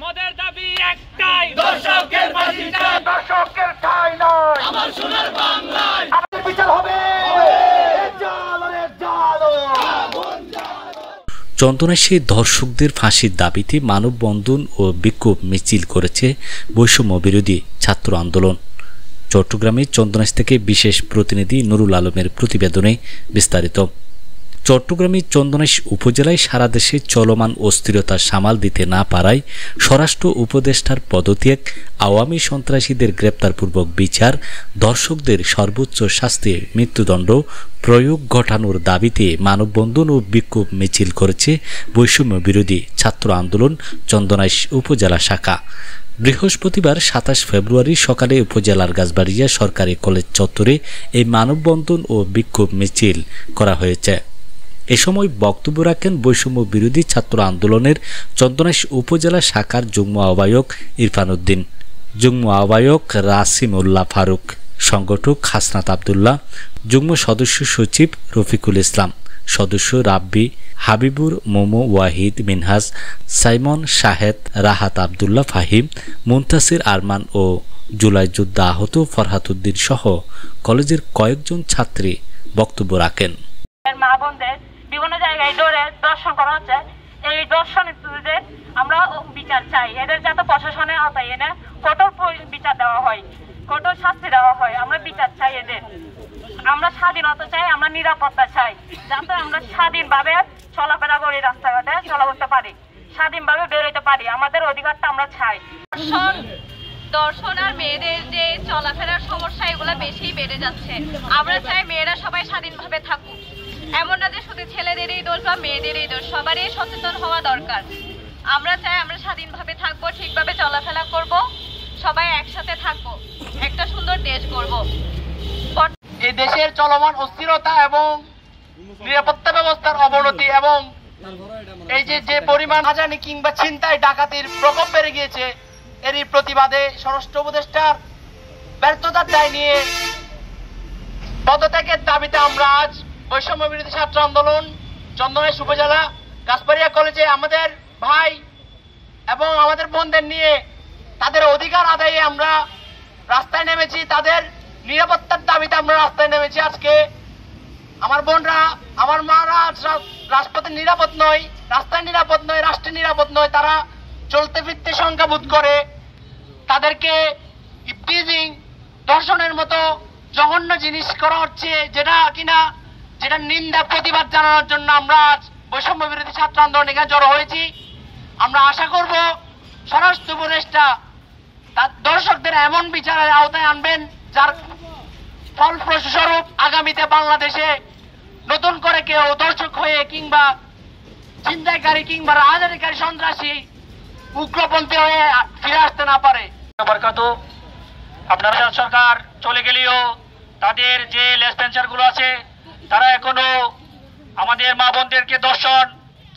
আমাদের দাবি একটাই, দর্শকের ফাঁসি চাই, দর্শকের ঠাঁই নয় আমার সোনার বাংলায়। আমাদের বিচার হবে। চন্দনাইশে ধর্ষকদের ফাঁসির দাবিতে মানববন্ধন ও বিক্ষোভ মিছিল করেছে বৈষম্য বিরোধী ছাত্র আন্দোলন। চট্টগ্রামে চন্দনাইশ থেকে বিশেষ প্রতিনিধি নুরুল আলমের প্রতিবেদনে বিস্তারিত। চট্টগ্রামের চন্দনাইশ উপজেলায় সারা দেশে চলমান অস্থিরতা সামাল দিতে না পারায় স্বরাষ্ট্র উপদেষ্টার পদত্যাগ, আওয়ামী সন্ত্রাসীদের গ্রেপ্তারপূর্বক বিচার, ধর্ষকদের সর্বোচ্চ শাস্তি মৃত্যুদণ্ড প্রয়োগ ঘটানোর দাবিতে মানববন্ধন ও বিক্ষোভ মিছিল করেছে বৈষম্য বিরোধী ছাত্র আন্দোলন চন্দনাইশ উপজেলা শাখা। বৃহস্পতিবার ২৭ ফেব্রুয়ারি সকালে উপজেলার গাছবাড়িয়া সরকারি কলেজ চত্বরে এই মানববন্ধন ও বিক্ষোভ মিছিল করা হয়েছে। এ সময় বক্তব্য রাখেন বৈষম্য বিরোধী ছাত্র আন্দোলনের চন্দনাইশ উপজেলা শাখার যুগ্ম আহ্বায়ক ইরফান উদ্দিন, যুগ্ম আহ্বায়ক রাসিমউল্লাহ ফারুক, সংগঠক হাসনাত আবদুল্লাহ, যুগ্ম সদস্য সচিব রফিকুল ইসলাম, সদস্য রাব্বি, হাবিবুর, মোমো, ওয়াহিদ, মিনহাজ, সাইমন, শাহেদ, রাহাত আবদুল্লাহ, ফাহিম, মুনতাসির আরমান ও জুলাই যোদ্ধা আহত ফরহাত উদ্দিন সহ কলেজের কয়েকজন ছাত্রী বক্তব্য রাখেন। মা বোনদের বিভিন্ন জায়গায় ধরে দর্শন করা হচ্ছে। এই দর্শনদের আমরা বিচার চাই। এদের যাতে প্রশাসনের আওতায় এনে কঠোর বিচার দেওয়া হয়, কঠোর শাস্তি দেওয়া হয়। আমরা বিচার চাই এদের। আমরা স্বাধীনতা চাই, আমরা নিরাপত্তা চাই, যাতে আমরা স্বাধীনভাবে চলাফেরা করি, রাস্তাঘাটে চলা করতে পারি, স্বাধীনভাবে বেরোতে পারি। আমাদের অধিকারটা আমরা চাই। দর্শন আর মেয়েদের যে চলাফেরার সমস্যা, এগুলো বেশি বেড়ে যাচ্ছে। আমরা চাই মেয়েরা সবাই স্বাধীনভাবে থাকুক। এমন না যে শুধু ছেলেদেরই দোষ বা মেয়েদেরই দোষ, সবারই সচেতন হওয়া দরকার। আমরা চাই আমরা স্বাধীনভাবে থাকবো, ঠিকভাবে চলাফেরা করব, সবাই একসাথে থাকবো, একটা সুন্দর দেশ গড়ব। এই দেশের চলমান অস্থিরতা এবং নিরাপত্তা ব্যবস্থার অবনতি এবং এই যে পরিমাণ হাজানি কিংবা ছিনতাই ডাকাতির প্রকোপ বেড়ে গিয়েছে, এরই প্রতিবাদে স্বরাষ্ট্র উপদেষ্টার ব্যর্থতার দায় নিয়ে পদত্যাগের দাবিতে আমরা আজ বৈষম্য বিরোধী ছাত্র আন্দোলন চন্দনাইশ উপজেলা গাছবাড়িয়া কলেজে আমাদের ভাই এবং আমাদের বোনদের নিয়ে তাদের অধিকার আদায়ে আমরা রাস্তায় নেমেছি। তাদের নিরাপত্তার দাবিতে আমরা রাস্তায় নেমেছি। আজকে আমার বোনরা, আমার মারা রাজপথে নিরাপদ নয়, রাস্তায় নিরাপদ নয়, রাষ্ট্রে নিরাপদ নয়। তারা চলতে ফিরতে সংখ্যাবোধ করে। তাদেরকে ইপটিজিং, ধর্ষণের মতো জঘন্য জিনিস করা হচ্ছে, যেটা নিন্দা প্রতিবাদ জানানোর জন্য আমরা আজ বৈষম্য বিরোধী ছাত্র আন্দোলন এখানে জড়ো হয়েছি। আমরা আশা করব স্বরাষ্ট্র উপদেষ্টা তার দর্শকদের এমন বিচারের আওতায় আনবেন যার ফলস্বরূপ আগামীতে বাংলাদেশে নতুন করে কেউ দর্শক হয়ে কিংবা ছিনতাইকারী কিংবা রাজনীতিকারী সন্ত্রাসী উগ্রপন্থী হয়ে ফিরে আসতে না পারে। আপনারা সরকার চলে গেলেও তাদের যে লেস পেন্সার গুলো আছে, তারা এখনো আমাদের মা বোনদেরকে দর্শন,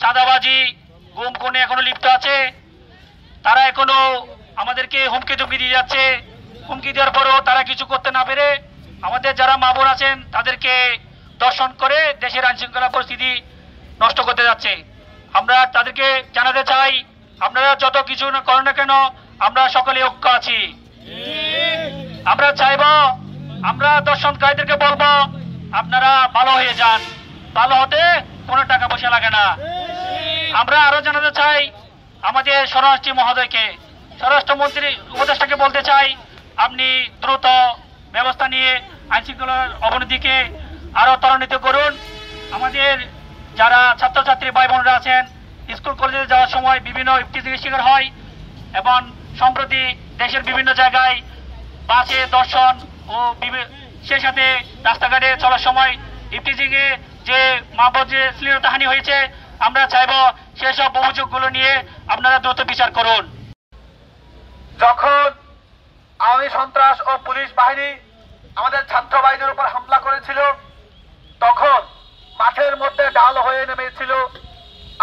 চাঁদাবাজি, গুম খুনে এখনো লিপ্ত আছে। তারা এখনো আমাদেরকে হুমকি ধুমকি দিয়ে যাচ্ছে। হুমকি দেওয়ার পরেও তারা কিছু করতে না পেরে আমাদের যারা মা বোন আছেন তাদেরকে দর্শন করে দেশের আইন শৃঙ্খলা পরিস্থিতি নষ্ট করতে যাচ্ছে। আমরা তাদেরকে জানাতে চাই, আপনারা যত কিছু করেন না কেন, আমরা সকলে ঐক্য আছি। আমরা চাইব, আমরা দর্শনকারীদেরকে বলবো আপনারা ভালো হয়ে যান। ভালো হতে কোনো টাকা পয়সা লাগে না। আমরা আরো জানাতে চাই আমাদের স্বরাষ্ট্রমন্ত্রী মহোদয়কে, স্বরাষ্ট্রমন্ত্রী উপদেষ্টাকে বলতে চাই, আপনি দ্রুত ব্যবস্থা নিয়ে আইন শৃঙ্খলার অবনতিকে আরো ত্বরান্বিত করুন। আমাদের যারা ছাত্রছাত্রী ভাই বোনরা আছেন, স্কুল কলেজে যাওয়ার সময় বিভিন্ন ইফতিজিংয়ের শিকার হয় এবং সম্প্রতি দেশের বিভিন্ন জায়গায় বাসে দর্শন ও সেই সাথে রাস্তাঘাটে চলার সময় ইফতিজিংয়ে যে মা বোন যে শ্লীলতাহানি হয়েছে, আমরা চাইব সেসব অভিযোগগুলো নিয়ে আপনারা দ্রুত বিচার করুন। যখন আওয়ামী সন্ত্রাস ও পুলিশ বাহিনী আমাদের ছাত্র ভাইদের উপর হামলা করেছিল, তখন মাঠের মধ্যে ঢাল হয়ে নেমেছিল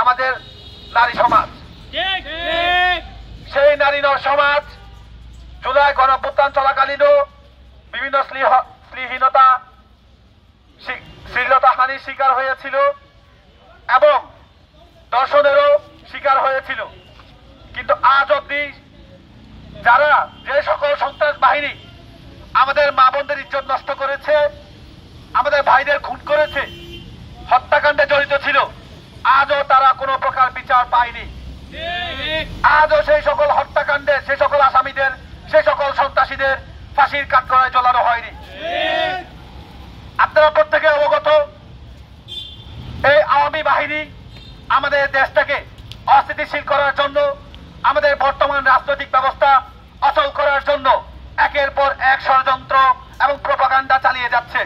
আমাদের নারী সমাজ। সেই নারী সমাজ জুলাই গণঅভ্যুত্থান চলাকালীনও বিভিন্ন শ্লীলতা হানির শিকার হয়েছিল এবং দর্শনেরও শিকার হয়েছিল। কিন্তু আজ অবধি যারা যে সকল সন্ত্রাস বাহিনী আমাদের মা বোনদের ইজ্জত নষ্ট করেছে, আমাদের ভাইদের খুন করেছে, হত্যাকাণ্ডে জড়িত ছিল, আজও তারা কোনো প্রকার বিচার পায়নি। আজও সেই সকল হত্যাকাণ্ডে সে সকল আসামিদের, সে সকল সন্ত্রাসীদের ফাঁসির কাঠগড়ায় ঝোলানো হয়নি। আপনারা প্রত্যেকে অবগত, এই আওয়ামী বাহিনী আমাদের দেশটাকে অস্থিতিশীল করার জন্য, আমাদের বর্তমান রাজনৈতিক ব্যবস্থা অচল করার জন্য একের পর এক ষড়যন্ত্র এবং প্রোপাগান্ডা চালিয়ে যাচ্ছে।